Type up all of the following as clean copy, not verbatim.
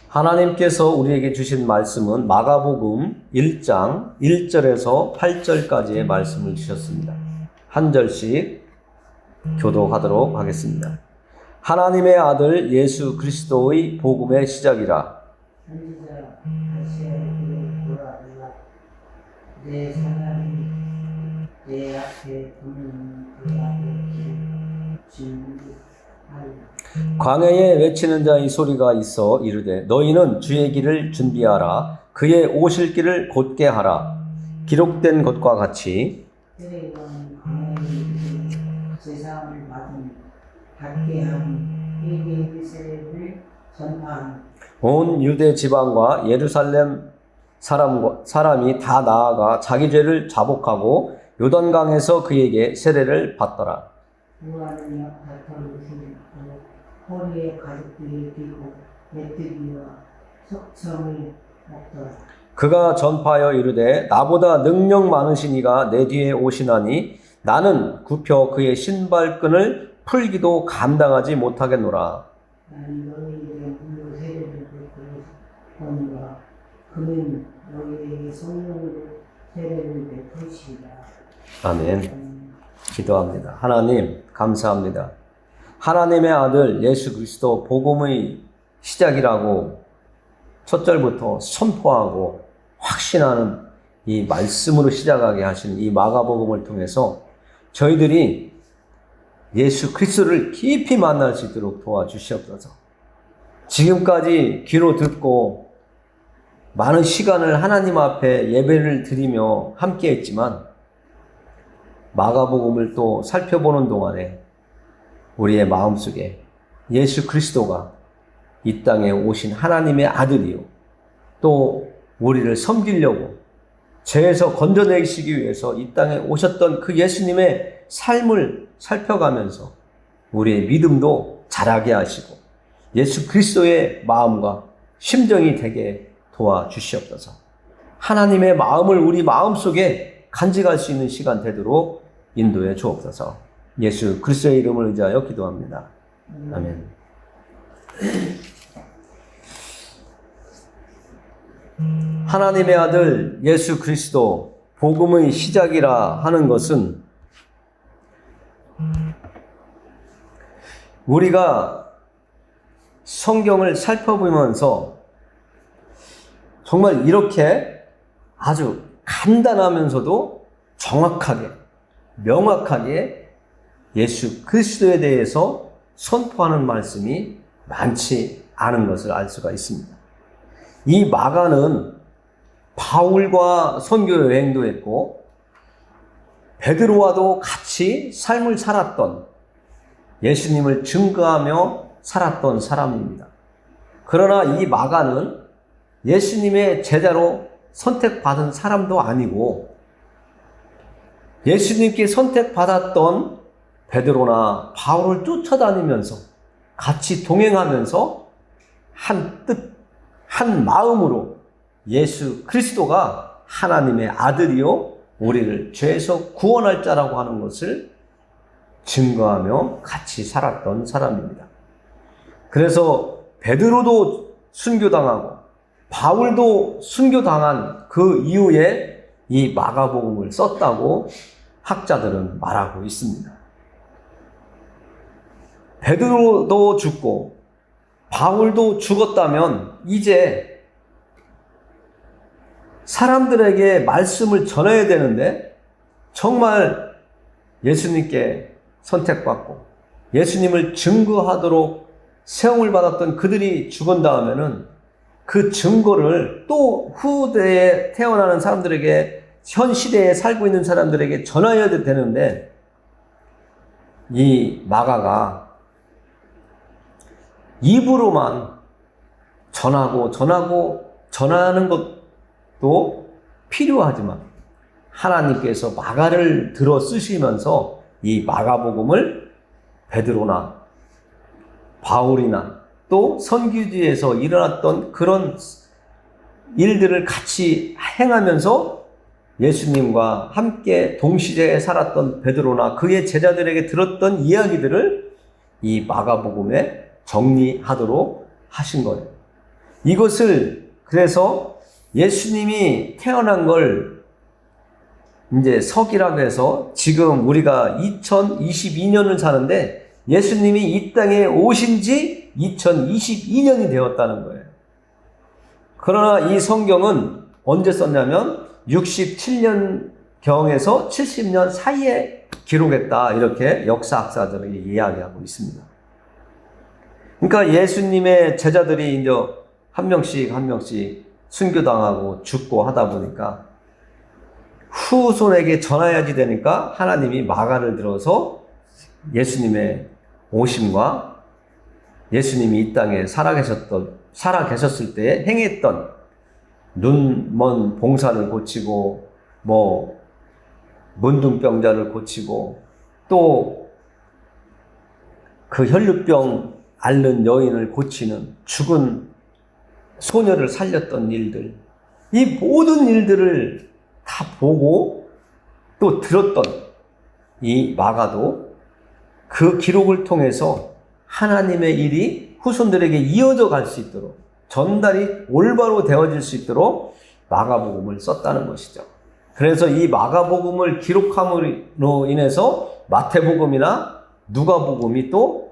하나님께서 우리에게 주신 말씀은 마가복음 1장 1절에서 8절까지의 말씀을 주셨습니다. 한 절씩 교독하도록 하겠습니다. 하나님의 아들 예수 그리스도의 복음의 시작이라. 내 사랑이 내 앞에 두는 그 앞에 진리하리라. 광야에 외치는 자의 소리가 있어 이르되 너희는 주의 길을 준비하라. 그의 오실 길을 곧게 하라. 기록된 것과 같이 세례요한은 광야에 제사함을 받은 박해한 회개의 세례를 전파한 온 유대 지방과 예루살렘 사람이 다 나아가 자기 죄를 자복하고 요단강에서 그에게 세례를 받더라. 요한은 닭털을 들고 허리에 가죽들을 띠고 메뚜기와 석청을 먹더라. 그가 전파하여 이르되 나보다 능력 많으신 이가 내 뒤에 오시나니 나는 굽혀 그의 신발끈을 풀기도 감당하지 못하겠노라. 나는 너희에게 물로 세례를 베풀거니와 그는 너희에게 성령으로 세례를 베푸시리라. 아멘. 기도합니다. 하나님 감사합니다. 하나님의 아들 예수 그리스도 복음의 시작이라고 첫 절부터 선포하고 확신하는 이 말씀으로 시작하게 하신 이 마가복음을 통해서 저희들이 예수 그리스도를 깊이 만날 수 있도록 도와주시옵소서. 지금까지 귀로 듣고 많은 시간을 하나님 앞에 예배를 드리며 함께 했지만 마가복음을 또 살펴보는 동안에 우리의 마음속에 예수 그리스도가 이 땅에 오신 하나님의 아들이요 또 우리를 섬기려고 죄에서 건져내시기 위해서 이 땅에 오셨던 그 예수님의 삶을 살펴가면서 우리의 믿음도 자라게 하시고 예수 그리스도의 마음과 심정이 되게 도와주시옵소서. 하나님의 마음을 우리 마음속에 간직할 수 있는 시간 되도록 인도해 주옵소서. 예수 그리스도의 이름을 의지하여 기도합니다. 아멘. 하나님의 아들 예수 그리스도 복음의 시작이라 하는 것은 우리가 성경을 살펴보면서 정말 이렇게 아주 간단하면서도 정확하게 명확하게 예수 그리스도에 대해서 선포하는 말씀이 많지 않은 것을 알 수가 있습니다. 이 마가는 바울과 선교 여행도 했고 베드로와도 같이 삶을 살았던 예수님을 증거하며 살았던 사람입니다. 그러나 이 마가는 예수님의 제자로 선택받은 사람도 아니고 예수님께 선택받았던 베드로나 바울을 쫓아다니면서 같이 동행하면서 한 뜻, 한 마음으로 예수 그리스도가 하나님의 아들이요 우리를 죄에서 구원할 자라고 하는 것을 증거하며 같이 살았던 사람입니다. 그래서 베드로도 순교당하고 바울도 순교당한 그 이후에 이 마가복음을 썼다고 학자들은 말하고 있습니다. 베드로도 죽고 바울도 죽었다면 이제 사람들에게 말씀을 전해야 되는데 정말 예수님께 선택받고 예수님을 증거하도록 세움을 받았던 그들이 죽은 다음에는 그 증거를 또 후대에 태어나는 사람들에게 현 시대에 살고 있는 사람들에게 전해야 되는데 이 마가가 입으로만 전하는 것도 필요하지만 하나님께서 마가를 들어 쓰시면서 이 마가복음을 베드로나 바울이나 또 선교지에서 일어났던 그런 일들을 같이 행하면서 예수님과 함께 동시대에 살았던 베드로나 그의 제자들에게 들었던 이야기들을 이 마가복음에 정리하도록 하신 거예요. 이것을 그래서 예수님이 태어난 걸 이제 서기라고 해서 지금 우리가 2022년을 사는데 예수님이 이 땅에 오신 지 2022년이 되었다는 거예요. 그러나 이 성경은 언제 썼냐면 67년경에서 70년 사이에 기록했다, 이렇게 역사학자들이 이야기하고 있습니다. 그러니까 예수님의 제자들이 이제 한 명씩 순교당하고 죽고 하다 보니까 후손에게 전해야지 되니까 하나님이 마가를 들어서 예수님의 오심과 예수님이 이 땅에 살아계셨을 때 행했던 눈먼 봉사를 고치고 문둥병자를 고치고 또 그 혈루병 앓는 여인을 고치는, 죽은 소녀를 살렸던 일들, 이 모든 일들을 다 보고 또 들었던 이 마가도 그 기록을 통해서 하나님의 일이 후손들에게 이어져 갈 수 있도록, 전달이 올바로 되어질 수 있도록 마가복음을 썼다는 것이죠. 그래서 이 마가복음을 기록함으로 인해서 마태복음이나 누가복음이 또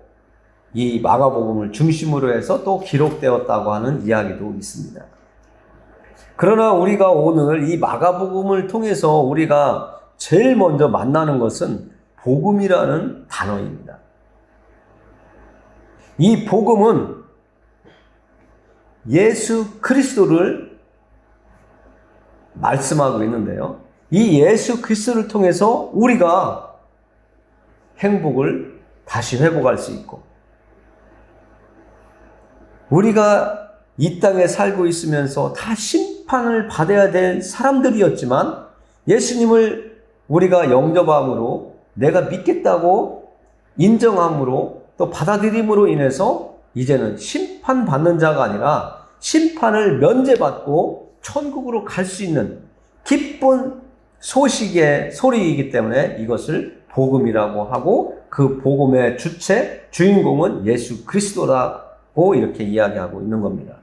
이 마가복음을 중심으로 해서 또 기록되었다고 하는 이야기도 있습니다. 그러나 우리가 오늘 이 마가복음을 통해서 우리가 제일 먼저 만나는 것은 복음이라는 단어입니다. 이 복음은 예수 그리스도를 말씀하고 있는데요. 이 예수 그리스도를 통해서 우리가 행복을 다시 회복할 수 있고, 우리가 이 땅에 살고 있으면서 다 심판을 받아야 될 사람들이었지만 예수님을 우리가 영접함으로, 내가 믿겠다고 인정함으로, 또 받아들임으로 인해서 이제는 심판받는 자가 아니라 심판을 면제받고 천국으로 갈 수 있는 기쁜 소식의 소리이기 때문에 이것을 복음이라고 하고, 그 복음의 주인공은 예수 그리스도라고 이렇게 이야기하고 있는 겁니다.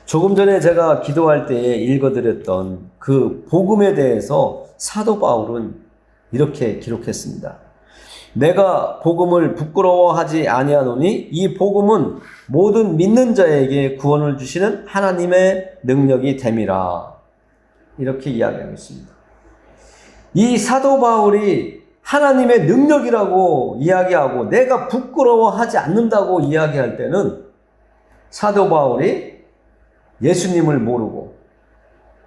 조금 전에 제가 기도할 때에 읽어드렸던 그 복음에 대해서 사도 바울은 이렇게 기록했습니다. 내가 복음을 부끄러워하지 아니하노니 이 복음은 모든 믿는 자에게 구원을 주시는 하나님의 능력이 됨이라, 이렇게 이야기하고 있습니다. 이 사도 바울이 하나님의 능력이라고 이야기하고 내가 부끄러워하지 않는다고 이야기할 때는 사도 바울이 예수님을 모르고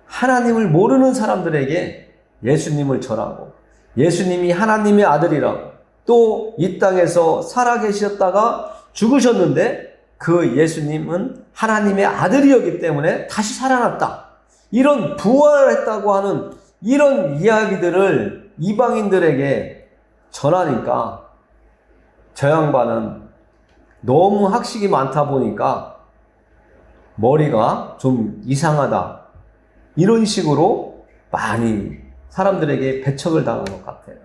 하나님을 모르는 사람들에게 예수님을 전하고, 예수님이 하나님의 아들이라고, 또 이 땅에서 살아계셨다가 죽으셨는데 그 예수님은 하나님의 아들이었기 때문에 다시 살아났다, 이런 부활했다고 하는 이런 이야기들을 이방인들에게 전하니까 저 양반은 너무 학식이 많다 보니까 머리가 좀 이상하다, 이런 식으로 많이 사람들에게 배척을 당한 것 같아요.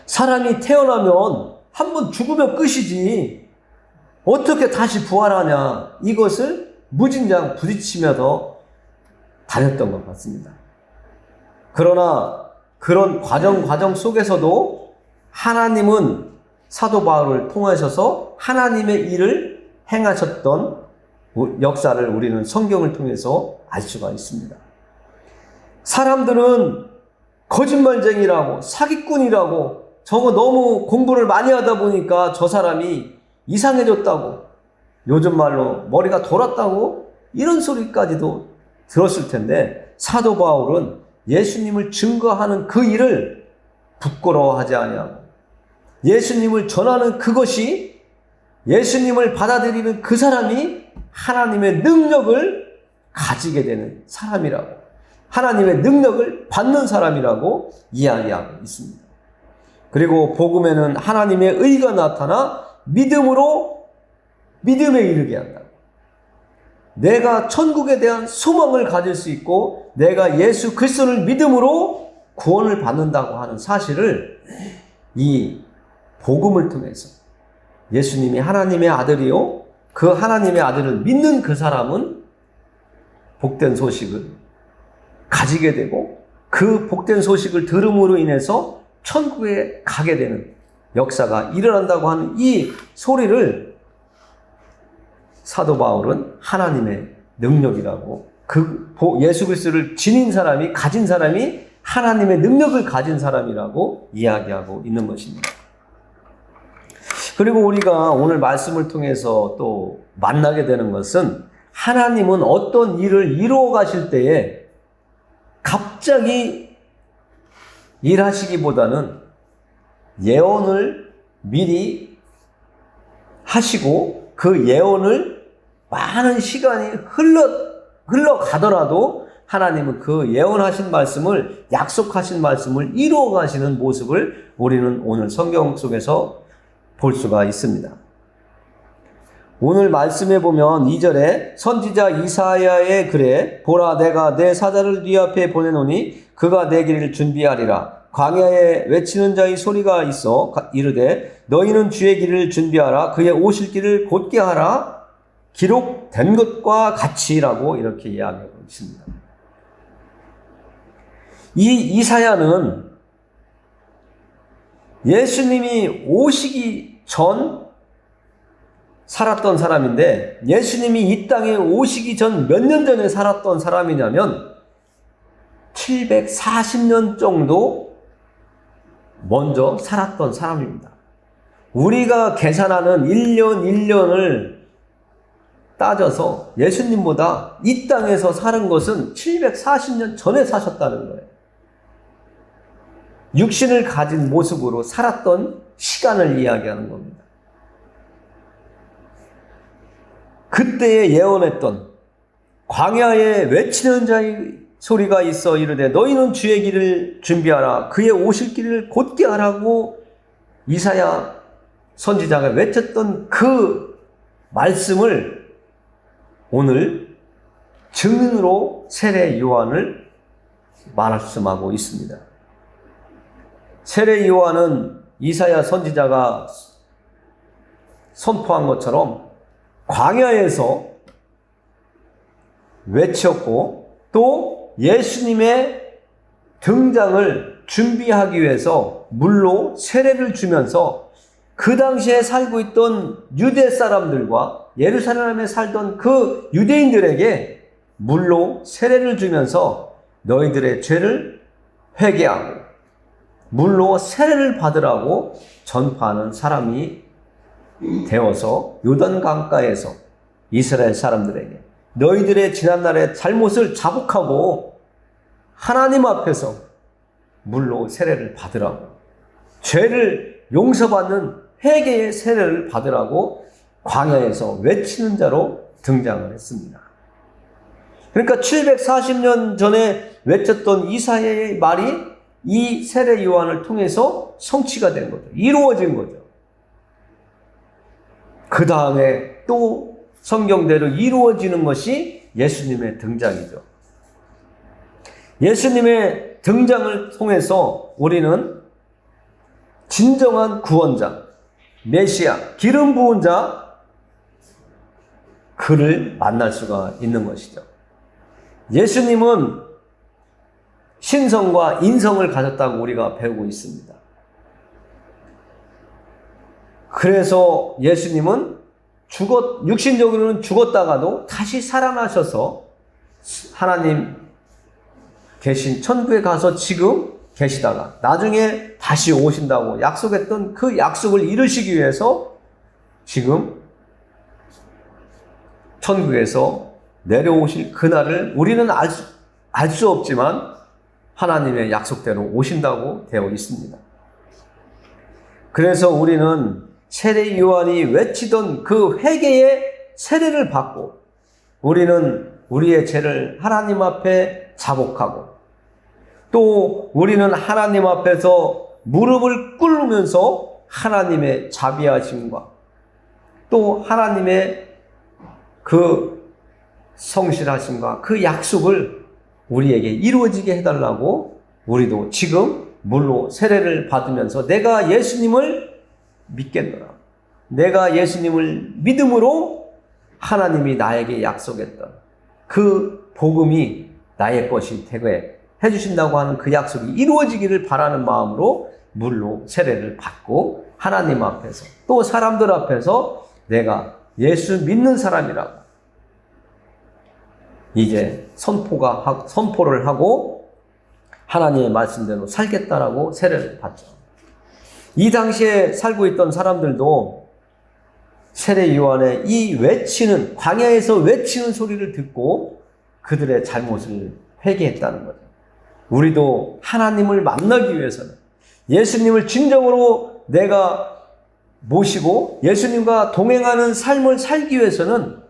사람이 태어나면 한번 죽으면 끝이지 어떻게 다시 부활하냐, 이것을 무진장 부딪히면서 다녔던 것 같습니다. 그러나 그런 과정 속에서도 하나님은 사도 바울을 통하셔서 하나님의 일을 행하셨던 역사를 우리는 성경을 통해서 알 수가 있습니다. 사람들은 거짓말쟁이라고, 사기꾼이라고, 저거 너무 공부를 많이 하다 보니까 저 사람이 이상해졌다고, 요즘 말로 머리가 돌았다고, 이런 소리까지도 들었을 텐데 사도 바울은 예수님을 증거하는 그 일을 부끄러워하지 아니하고, 예수님을 전하는 그것이, 예수님을 받아들이는 그 사람이 하나님의 능력을 가지게 되는 사람이라고, 하나님의 능력을 받는 사람이라고 이야기하고 있습니다. 그리고 복음에는 하나님의 의가 나타나 믿음으로 믿음에 이르게 한다. 내가 천국에 대한 소망을 가질 수 있고 내가 예수 그리스도를 믿음으로 구원을 받는다고 하는 사실을 이 복음을 통해서, 예수님이 하나님의 아들이요 그 하나님의 아들을 믿는 그 사람은 복된 소식을 가지게 되고 그 복된 소식을 들음으로 인해서 천국에 가게 되는 역사가 일어난다고 하는 이 소리를 사도 바울은 하나님의 능력이라고, 그 예수 그리스도를 지닌 사람이, 가진 사람이 하나님의 능력을 가진 사람이라고 이야기하고 있는 것입니다. 그리고 우리가 오늘 말씀을 통해서 또 만나게 되는 것은 하나님은 어떤 일을 이루어 가실 때에 갑자기 일하시기보다는 예언을 미리 하시고 그 예언을 많은 시간이 흘러가더라도 하나님은 그 예언하신 말씀을, 약속하신 말씀을 이루어 가시는 모습을 우리는 오늘 성경 속에서 볼 수가 있습니다. 오늘 말씀에 보면 2절에 선지자 이사야의 글에 보라 내가 내 사자를 네 앞에 보내노니 그가 내 길을 준비하리라. 광야에 외치는 자의 소리가 있어 이르되 너희는 주의 길을 준비하라. 그의 오실 길을 곧게 하라. 기록된 것과 같이라고 이렇게 이야기하고 있습니다. 이 이사야는 예수님이 오시기 전 살았던 사람인데, 예수님이 이 땅에 오시기 전 몇 년 전에 살았던 사람이냐면 740년 정도 먼저 살았던 사람입니다. 우리가 계산하는 1년 1년을 따져서 예수님보다 이 땅에서 사는 것은 740년 전에 사셨다는 거예요. 육신을 가진 모습으로 살았던 시간을 이야기하는 겁니다. 그때에 예언했던 광야에 외치는 자의 소리가 있어 이르되 너희는 주의 길을 준비하라. 그의 오실 길을 곧게 하라고 이사야 선지자가 외쳤던 그 말씀을 오늘 증인으로 세례 요한을 말씀하고 있습니다. 세례 요한은 이사야 선지자가 선포한 것처럼 광야에서 외쳤고 또 예수님의 등장을 준비하기 위해서 물로 세례를 주면서 그 당시에 살고 있던 유대 사람들과 예루살렘에 살던 그 유대인들에게 물로 세례를 주면서 너희들의 죄를 회개하고 물로 세례를 받으라고 전파하는 사람이 되어서 요단 강가에서 이스라엘 사람들에게 너희들의 지난날의 잘못을 자복하고 하나님 앞에서 물로 세례를 받으라고, 죄를 용서받는 회개의 세례를 받으라고 광야에서 외치는 자로 등장을 했습니다. 그러니까 740년 전에 외쳤던 이사야의 말이 이 세례 요한을 통해서 성취가 된 거죠. 이루어진 거죠. 그 다음에 또 성경대로 이루어지는 것이 예수님의 등장이죠. 예수님의 등장을 통해서 우리는 진정한 구원자, 메시아, 기름 부은 자, 그를 만날 수가 있는 것이죠. 예수님은 신성과 인성을 가졌다고 우리가 배우고 있습니다. 그래서 예수님은 육신적으로는 죽었다가도 다시 살아나셔서 하나님 계신 천국에 가서 지금 계시다가 나중에 다시 오신다고 약속했던 그 약속을 이루시기 위해서 지금 천국에서 내려오실 그날을 우리는 알 수 없지만 하나님의 약속대로 오신다고 되어 있습니다. 그래서 우리는 세례 요한이 외치던 그 회개의 세례를 받고 우리는 우리의 죄를 하나님 앞에 자복하고 또 우리는 하나님 앞에서 무릎을 꿇으면서 하나님의 자비하심과 또 하나님의 그 성실하심과 그 약속을 우리에게 이루어지게 해달라고 우리도 지금 물로 세례를 받으면서 내가 예수님을 믿겠노라. 내가 예수님을 믿음으로 하나님이 나에게 약속했던 그 복음이 나의 것이 되게 해주신다고 하는 그 약속이 이루어지기를 바라는 마음으로 물로 세례를 받고 하나님 앞에서 또 사람들 앞에서 내가 예수 믿는 사람이라고 이제 선포를 하고 하나님의 말씀대로 살겠다라고 세례를 받죠. 이 당시에 살고 있던 사람들도 세례 요한의 이 외치는, 광야에서 외치는 소리를 듣고 그들의 잘못을 회개했다는 거죠. 우리도 하나님을 만나기 위해서는, 예수님을 진정으로 내가 모시고 예수님과 동행하는 삶을 살기 위해서는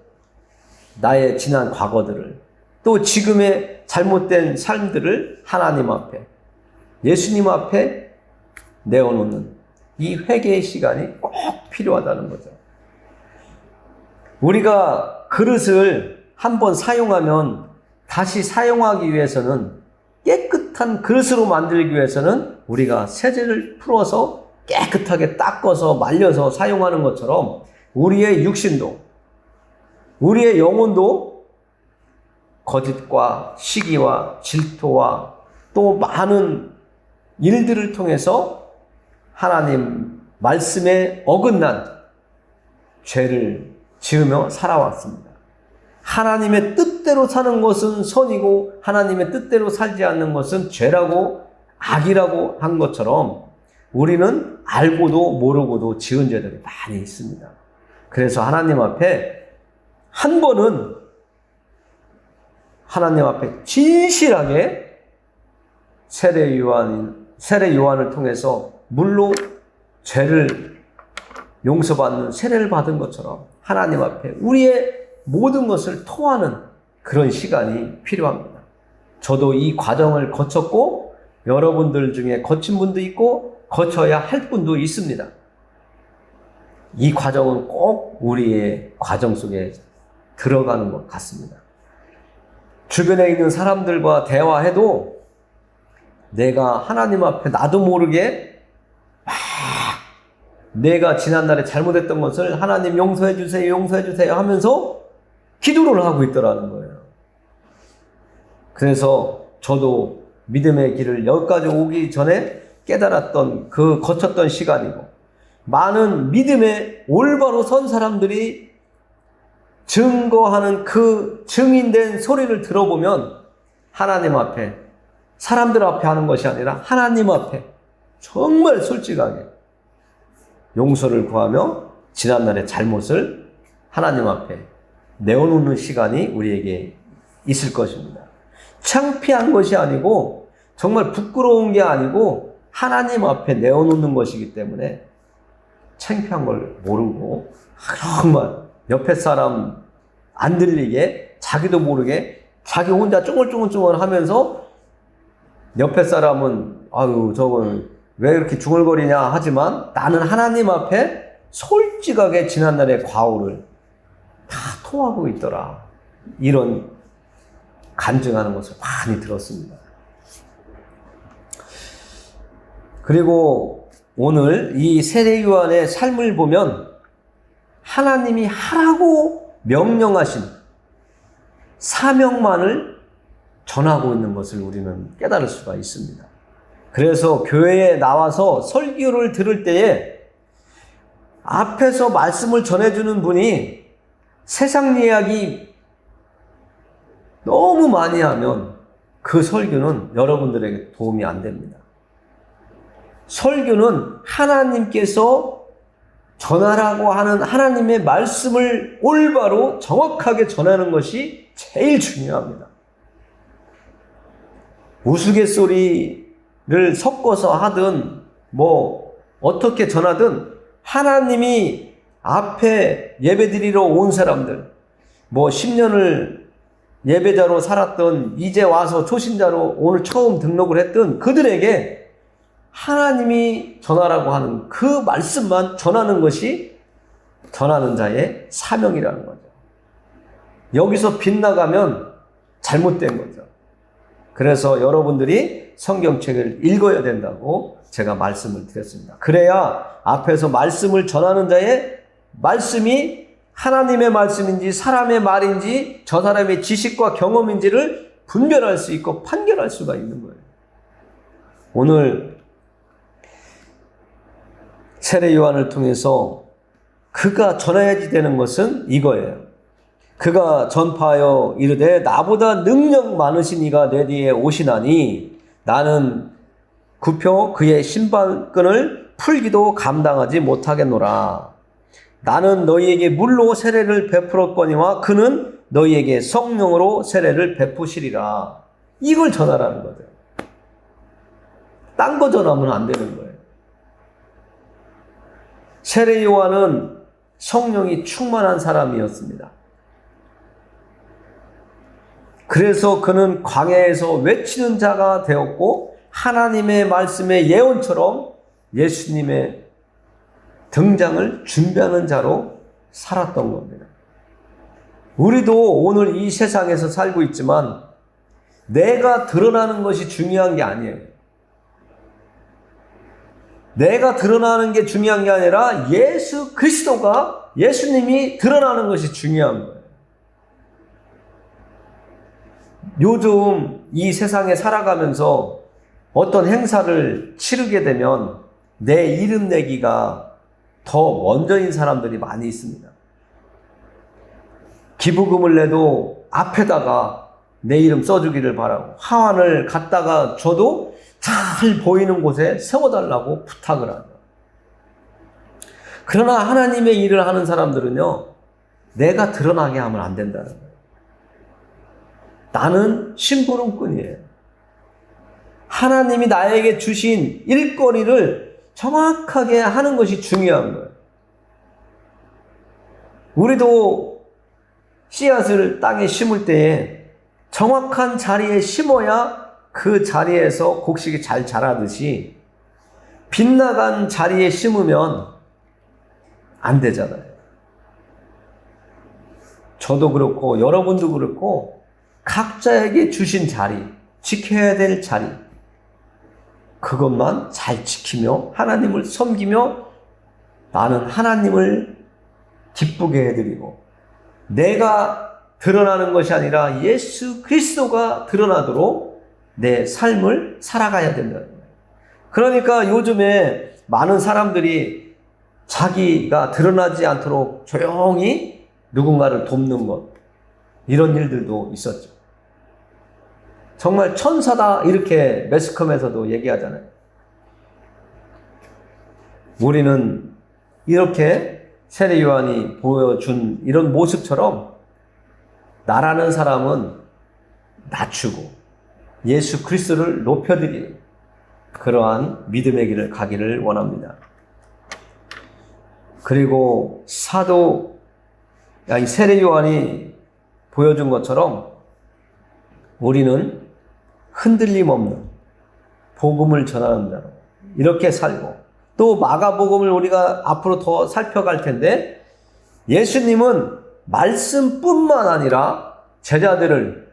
나의 지난 과거들을, 또 지금의 잘못된 삶들을 하나님 앞에, 예수님 앞에 내어놓는 이 회개의 시간이 꼭 필요하다는 거죠. 우리가 그릇을 한번 사용하면 다시 사용하기 위해서는, 깨끗한 그릇으로 만들기 위해서는 우리가 세제를 풀어서 깨끗하게 닦아서 말려서 사용하는 것처럼 우리의 육신도, 우리의 영혼도 거짓과 시기와 질투와 또 많은 일들을 통해서 하나님 말씀에 어긋난 죄를 지으며 살아왔습니다. 하나님의 뜻대로 사는 것은 선이고 하나님의 뜻대로 살지 않는 것은 죄라고 악이라고 한 것처럼 우리는 알고도 모르고도 지은 죄들이 많이 있습니다. 그래서 하나님 앞에 한 번은 하나님 앞에 진실하게 세례 요한을 통해서 물로 죄를 용서받는 세례를 받은 것처럼 하나님 앞에 우리의 모든 것을 토하는 그런 시간이 필요합니다. 저도 이 과정을 거쳤고 여러분들 중에 거친 분도 있고 거쳐야 할 분도 있습니다. 이 과정은 꼭 우리의 과정 속에 들어가는 것 같습니다. 주변에 있는 사람들과 대화해도 내가 하나님 앞에 나도 모르게 내가 지난날에 잘못했던 것을 하나님 용서해 주세요, 용서해 주세요 하면서 기도를 하고 있더라는 거예요. 그래서 저도 믿음의 길을 여기까지 오기 전에 깨달았던 그 거쳤던 시간이고, 많은 믿음의 올바로 선 사람들이 증거하는 그 증인된 소리를 들어보면 하나님 앞에, 사람들 앞에 하는 것이 아니라 하나님 앞에 정말 솔직하게 용서를 구하며 지난날의 잘못을 하나님 앞에 내어놓는 시간이 우리에게 있을 것입니다. 창피한 것이 아니고 정말 부끄러운 게 아니고 하나님 앞에 내어놓는 것이기 때문에 창피한 걸 모르고 정말 옆에 사람 안 들리게 자기도 모르게 자기 혼자 쫑글쫑글 하면서 옆에 사람은 아유 저건 왜 이렇게 중얼거리냐 하지만 나는 하나님 앞에 솔직하게 지난날의 과오를 다 토하고 있더라. 이런 간증하는 것을 많이 들었습니다. 그리고 오늘 이 세례 요한의 삶을 보면 하나님이 하라고 명령하신 사명만을 전하고 있는 것을 우리는 깨달을 수가 있습니다. 그래서 교회에 나와서 설교를 들을 때에 앞에서 말씀을 전해주는 분이 세상 이야기 너무 많이 하면 그 설교는 여러분들에게 도움이 안 됩니다. 설교는 하나님께서 전하라고 하는 하나님의 말씀을 올바로 정확하게 전하는 것이 제일 중요합니다. 우스갯소리를 섞어서 하든 뭐 어떻게 전하든 하나님이 앞에 예배드리러 온 사람들, 뭐 10년을 예배자로 살았던 이제 와서 초신자로 오늘 처음 등록을 했던 그들에게 하나님이 전하라고 하는 그 말씀만 전하는 것이 전하는 자의 사명이라는 거죠. 여기서 빗나가면 잘못된 거죠. 그래서 여러분들이 성경책을 읽어야 된다고 제가 말씀을 드렸습니다. 그래야 앞에서 말씀을 전하는 자의 말씀이 하나님의 말씀인지 사람의 말인지 저 사람의 지식과 경험인지를 분별할 수 있고 판결할 수가 있는 거예요. 오늘 세례 요한을 통해서 그가 전해야지 되는 것은 이거예요. 그가 전파하여 이르되 나보다 능력 많으신 이가 내 뒤에 오시나니 나는 굽혀 그의 신발끈을 풀기도 감당하지 못하겠노라. 나는 너희에게 물로 세례를 베풀었거니와 그는 너희에게 성령으로 세례를 베푸시리라. 이걸 전하라는 거죠. 딴 거 전하면 안 되는 거예요. 세례 요한은 성령이 충만한 사람이었습니다. 그래서 그는 광야에서 외치는 자가 되었고 하나님의 말씀의 예언처럼 예수님의 등장을 준비하는 자로 살았던 겁니다. 우리도 오늘 이 세상에서 살고 있지만 내가 드러나는 것이 중요한 게 아니에요. 내가 드러나는 게 중요한 게 아니라 예수 그리스도가, 예수님이 드러나는 것이 중요한 거예요. 요즘 이 세상에 살아가면서 어떤 행사를 치르게 되면 내 이름 내기가 더 먼저인 사람들이 많이 있습니다. 기부금을 내도 앞에다가 내 이름 써주기를 바라고, 화환을 갖다가 줘도 잘 보이는 곳에 세워달라고 부탁을 하죠. 그러나 하나님의 일을 하는 사람들은요, 내가 드러나게 하면 안 된다는 거예요. 나는 심부름꾼이에요. 하나님이 나에게 주신 일거리를 정확하게 하는 것이 중요한 거예요. 우리도 씨앗을 땅에 심을 때에 정확한 자리에 심어야 그 자리에서 곡식이 잘 자라듯이 빗나간 자리에 심으면 안 되잖아요. 저도 그렇고 여러분도 그렇고 각자에게 주신 자리, 지켜야 될 자리, 그것만 잘 지키며 하나님을 섬기며 나는 하나님을 기쁘게 해드리고 내가 드러나는 것이 아니라 예수 그리스도가 드러나도록 내 삶을 살아가야 된다는 거예요. 그러니까 요즘에 많은 사람들이 자기가 드러나지 않도록 조용히 누군가를 돕는 것, 이런 일들도 있었죠. 정말 천사다 이렇게 매스컴에서도 얘기하잖아요. 우리는 이렇게 세례 요한이 보여준 이런 모습처럼 나라는 사람은 낮추고 예수 그리스도를 높여드리는 그러한 믿음의 길을 가기를 원합니다. 그리고 세례 요한이 보여준 것처럼 우리는 흔들림 없는 복음을 전하는 자로 이렇게 살고, 또 마가복음을 우리가 앞으로 더 살펴갈 텐데, 예수님은 말씀뿐만 아니라 제자들을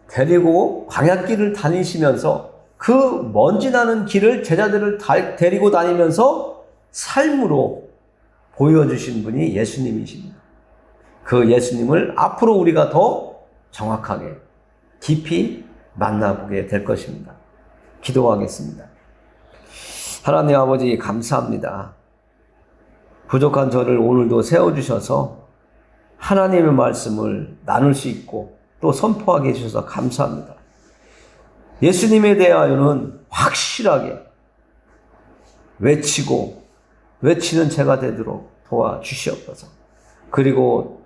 데리고 광야길을 다니시면서 그 먼지 나는 길을 제자들을 데리고 다니면서 삶으로 보여주신 분이 예수님이십니다. 그 예수님을 앞으로 우리가 더 정확하게 깊이 만나보게 될 것입니다. 기도하겠습니다. 하나님 아버지 감사합니다. 부족한 저를 오늘도 세워주셔서 하나님의 말씀을 나눌 수 있고 또 선포하게 해주셔서 감사합니다. 예수님에 대하여는 확실하게 외치는 제가 되도록 도와주시옵소서. 그리고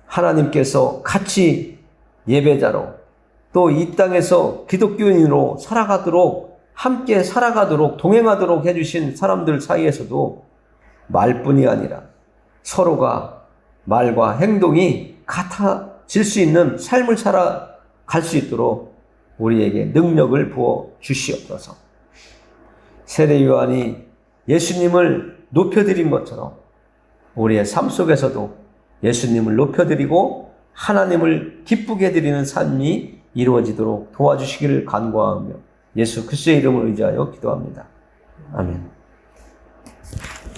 하나님께서 같이 예배자로 또 이 땅에서 기독교인으로 살아가도록, 함께 살아가도록, 동행하도록 해주신 사람들 사이에서도 말뿐이 아니라 서로가 말과 행동이 같아질 수 있는 삶을 살아갈 수 있도록 우리에게 능력을 부어 주시옵소서. 세례 요한이 예수님을 높여드린 것처럼 우리의 삶 속에서도 예수님을 높여드리고 하나님을 기쁘게 해드리는 삶이 이루어지도록 도와주시기를 간구하며 예수 그리스도의 이름을 의지하여 기도합니다. 아멘.